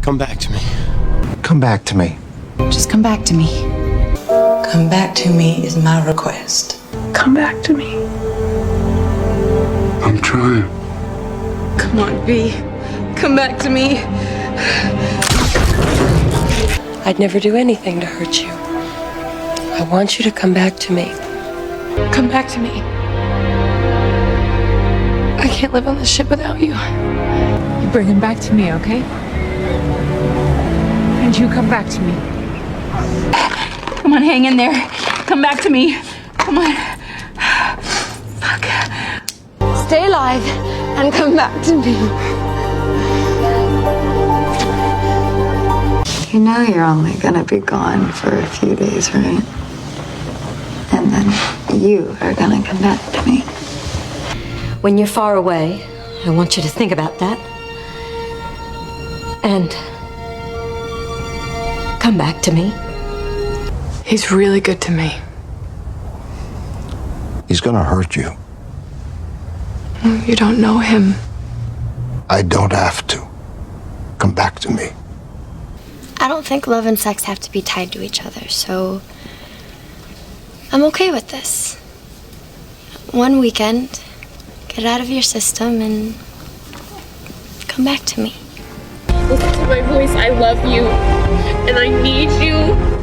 Come back to me. Come back to me. Just come back to me. Come back to me is my request. Come back to me. I'm trying. Come on, V. Come back to me. I'd never do anything to hurt you. I want you to come back to me. Come back to me. I can't live on this ship without you. You bring him back to me, okay? And you come back to me. Come on, hang in there. Come back to me. Come on. Fuck. Stay alive and come back to me. You know you're only gonna be gone for a few days, right? And then you are gonna come back to me. When you're far away, I want you to think about that. And come back to me. He's really good to me. He's gonna hurt you. You don't know him. I don't have to. Come back to me. I don't think love and sex have to be tied to each other, so I'm okay with this. One weekend, get it out of your system and come back to me. Listen to my voice. I love you, and I need you.